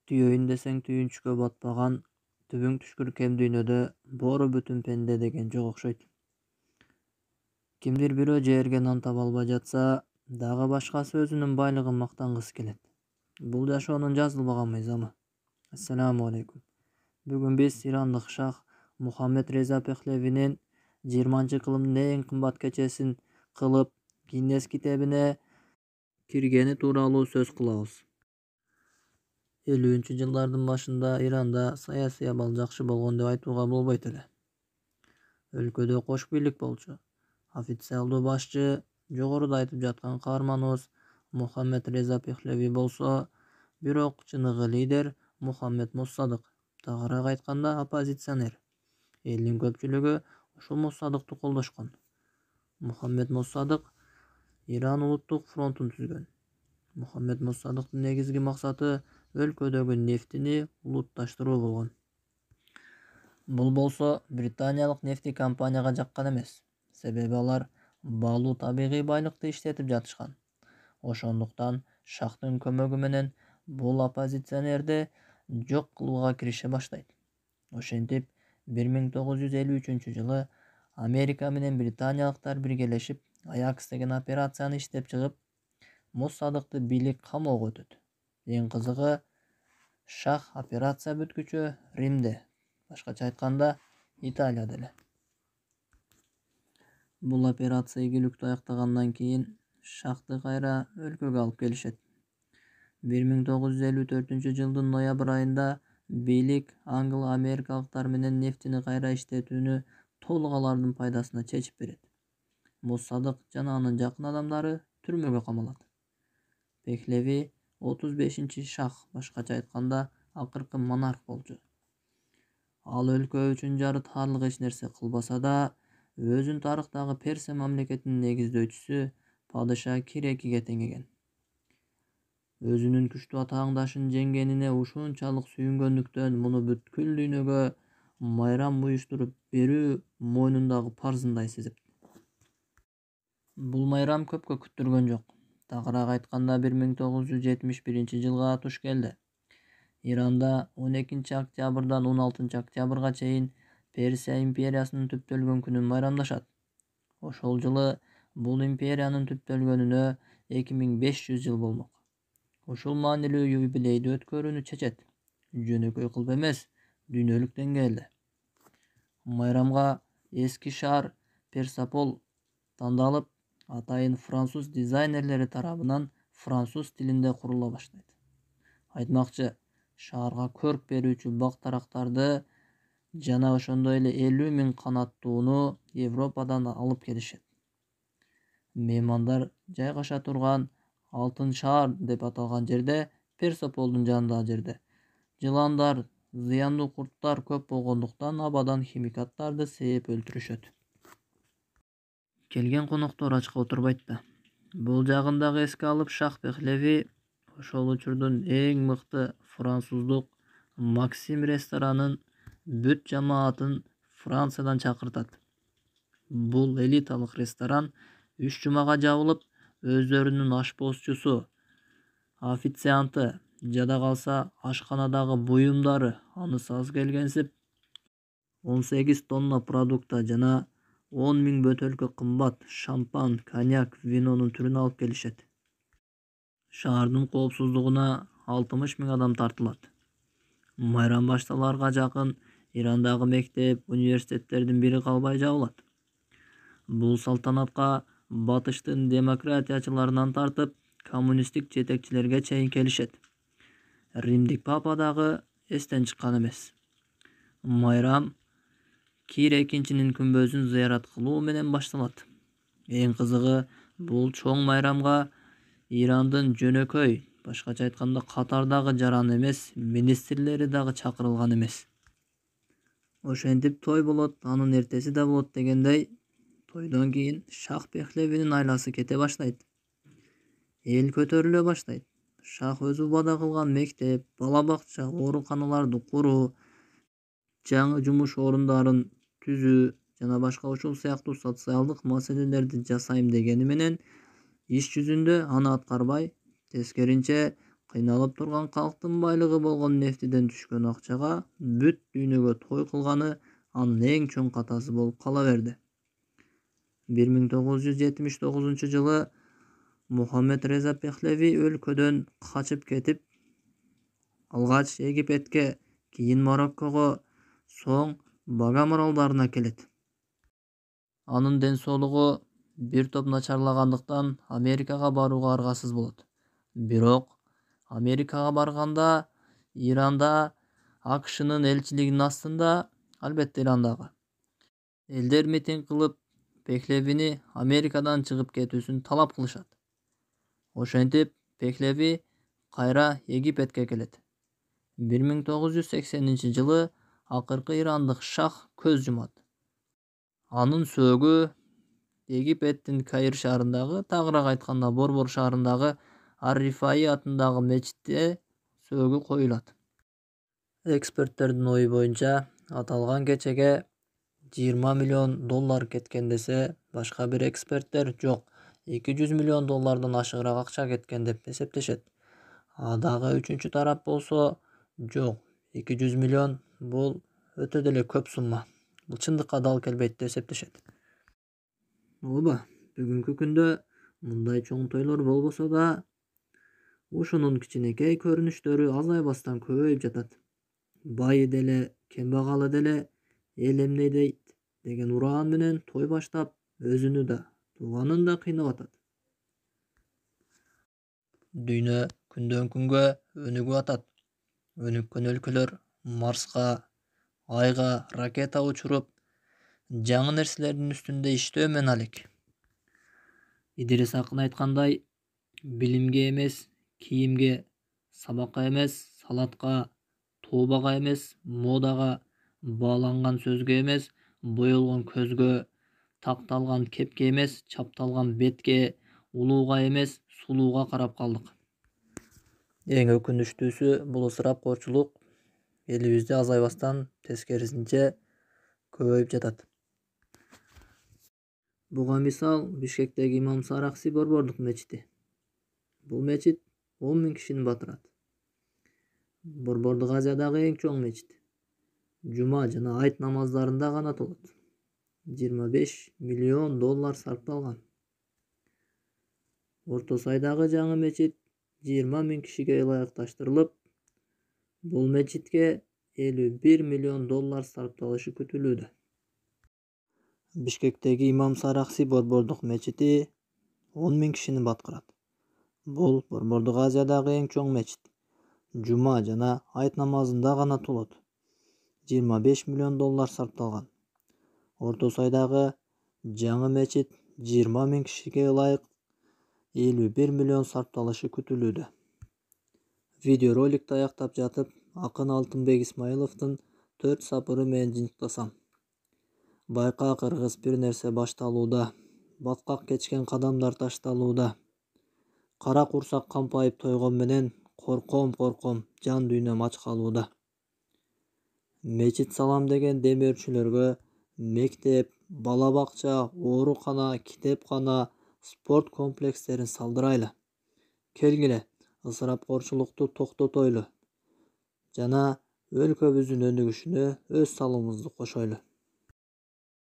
Tүйөйүн десең түйүнчүккө батпаган, түбүң түшкүр кем дүйнөдө боору бүтүн пенде деген жок окшойт. Кимдир бирөө жерге нан таба албай жатса, дагы башкасы өзүнүн байлыгын мактангысы келет. Бул жашоонун жазылбаган мыйзамы. Ассаламу алейкум. Бүгүн биз ирандык шах Мухаммед Реза Пехлевинин 20-кылымдын эң кымбат кечесин кылып Гиннес китебине киргени тууралуу сөз кылабыз. 50-жылдардын башында Иранда саясий абал жакшы болгон деп айтууга болбойт эле. Өлкөдө кош бийлик болчу. Официалдуу башчы жогоруда айтып жаткан каарманыбыз Мухаммед Реза Пехлеви болсо, бирок чыныгы лидер Мухаммед Мосадык, тагыраак айтканда оппозиционер. Элдин көпчүлүгү ушул Мосадыкты колдошкон. Мухаммед Мосадык Иран улуттук фронтун түзгөн. Мухаммед Мосадыктын негизги максаты өлкөдөгү нефтини улутташтыруу болгон. Бул болсо британиялык нефти компанияга жаккан эмес, себеби алар баалуу табигый байлыкты иштетип жатышкан. Ошондуктан шахтын көмөгү менен бул оппозиционерди жок кылууга кирише баштайт. Ошентип 1953-жылы Америка менен британиялыктар биргелешип Аякс деген операцияны иштеп чыгып, Мосадыкты бийлик камоого өтөт. Эң кызыгы, шах операция бүткүчү Римде, башкача айтканда Италияда эле. Бул операция ийгиликтүү аяктагандан кийин шахты кайра өлкөгө алып келишет. 1954-жылдын ноябрь айында бийлик англо-америкалыктар менен нефтини кайра иштетүүнү толук алардын пайдасына чечип берет. Мосадык жана анын жакын адамдары түрмөгө камалат. Пехлеви 35-шах, башкача айтканда акыркы монарх болчу. Ал өлкө үчүн жарытарлык эч нерсе кылбаса да, өзүн тарыхтагы Персия мамлекетинин негиздөөчүсү падыша Кирекиге теңеген. Өзүнүн күчтүү атаандашын жеңгенине ушунчалык сүйүнгөндүктөн муну бүткүл дүйнөгө майрам уюштуруп берүү мойнундагы парзындай сезет. Бул майрам көпкө күттүргөн жок. Тагыраак айтканда 1971-жылга туш келди. Иранда 12-октябрдан 16-октябрга чейин Персия империясынын түптөлгөн күнүн майрамдашат. Ошол жылы бул империянын түптөлгөнүнө 2500 жыл болмок. Ушул маанилүү юбилейди өткөрүүнү чечет. Жөнөкөй кылып эмес, дүйнөлүк деңгээлде. Майрамга эски шаар Персапол тандалып, атайын француз дизайнерлери тарабынан француз тилинде курула баштайт. Айтмакчы, шаарга көрк берүүчү бак-тарактарды жана ошондой эле 50 000 канаттууну Европадан алып келишет. Меймандар жайгаша турган Алтын шаар деп аталган жерде, Персополдун жанындагы жерде, жыландар, зыяндуу курттар көп болгондуктан абадан химикаттарды сээп өлтүрүшөт. Келген коноктор ачка отурбайт да. Бул жагын дагы эске алып, шах Пехлеви ошол учурдун эң мыкты француздук Максим ресторанын бүт жамаатын Франциядан чакыртат. Бул элиталык ресторан 3 жумага жабылып, өздөрүнүн ашпозчусу, официанты, жада калса ашканадагы буюмдары анысы аз келгенсип 18 тонна продукта жана 10 000 бөтөлкө кымбат шампан, коньяк, винонун түрүн алып келишет. Шаардын коопсуздугуна 60 000 адам тартылат. Майрам башталарга жакын Ирандагы мектеп, университеттердин бири калбай жабылат. Бул салтанатка батыштын демократиячыларынан тартып, коммунисттик жетекчилерге чейин келишет. Римдик папа дагы эстен чыккан эмес. Майрам Кир экинчинин күмбөзүн зыярат кылуу менен башталат. Эң кызыгы, бул чоң майрамга Ирандын жөнөкөй, башкача айтканда катардагы жаран эмес, министрлери дагы чакырылган эмес. Ошентип той болот, анын эртеси да болот дегендей, тойдон кийин шах Пехлевинин айласы кете баштайт. Эл көтөрүлө баштайт. Шах өзү убада кылган мектеп, бала бакча, ооруканаларды куруу, жаңы жумуш орундарын түзүү жана башка ушул сыяктуу социалдык маселелерди жасайм дегени менен иш жүзүндө аны аткарбай, тескеринче кыйналып турган калктын байлыгы болгон нефтиден түшкөн акчага бүт дүйнөгө той кылганы анын эң чоң катасы болуп кала берди. 1979-жылы Мухаммед Реза Пехлеви өлкөдөн качып кетип, алгач Египетке, кийин Мароккого, соң Багам аралдарына келет. Анын ден соолугу бир топ начарлагандыктан Америкага барууга аргасыз болот. Бирок Америкага барганда Иранда АКШнын элчилигинин астында, албетте Ирандагы элдер митинг кылып, Пехлевини Америкадан чыгып кетүүсүн талап кылышат. Ошентип Пехлеви кайра Египетке келет. 1980-жылы акыркы ирандык шах көз жумат. Анын сөөгү Египеттин Каир шаарындагы, тагыраак айтканда Борбор шаарындагы Ар-Рифаи атындагы мечитте сөөгү коюлат. Эксперттердин ою боюнча, аталган кечеге $20 миллион кеткен десе, башка бир эксперттер жок, $200 миллион ашыгыраак акча кеткен деп эсептешет. Дагы үчүнчү тарап болсо, жок, 200 миллион бул өтө деле көп сумма. Бул чындыкка дал келбейт деп эсептешет. Ооба, бүгүнкү күндө мындай чоң тойлор болбосо да, ушунун кичинекей көрүнүштөрү азайбастан көбөйүп жатат. Байы деле, кембагалы деле эл эмне дейт деген ураан менен той баштап, өзүнү да, тууганын да кыйнап атат. Дүйнө күндөн күнгө өнүгүп атат. Өнүккөн өлкөлөр Марска, Айга ракета учуруп, жаңы нерселердин үстүндө иштөө менен алек. Идирис Акын айткандай, билимге эмес, кийимге, сабакка эмес, салатка, тообага эмес, модага, бааланган сөзгө эмес, боелгон көзгө, такталган кепке эмес, чапталган бетке, улууга эмес, сулууга карап калдык. Эң өкүнүчтүүсү, бул ысырапкорчулук элибизде азайбастан, тескерисинче көбөйүп жатат. Буга мисал Бишкектеги Имам Саракси борбордук мечити. Бул мечит 10 000 кишини батырат. Борбордук Азиядагы эң чоң мечит. Жума жана айт намаздарында гана толот. $25 миллион сарпталган. Орто Сайдагы жаңы мечит 20 000 кишиге ылайыкташтырылып, бул мечитке $51 миллион сарпталышы күтүлүүдө. Бишкектеги Имам Саракси борбордук мечити 10 000 кишини баткырат. Бул Борбордук Азиядагы эң чоң мечит. Жума жана айт намазында гана толот. $25 миллион сарпталган. Орто Сайдагы жаңы мечит 20 000 кишиге ылайык $51 миллион сарпталышы күтүлүүдө. Видеороликти аяктап жатып, Акын Алтынбек Исмаиловдун 4 сапыры менен жыйынтыктасам. Байка кыргыз, бир нерсе башталууда, баткак кечкен кадамдар ташталууда. Кара курсак кампайып тойгон менен корком, жан дүйнөм ач калууда. Мечит салам деген демөөрчүлөргө мектеп, бала бакча, оорукана, китепкана, спорт комплекстерин салдырайлы. Келгиле, ысырапкорчулукту токтотойлу жана өлкөбүздүн өнүгүшүнө өз салымыбызды кошойлу.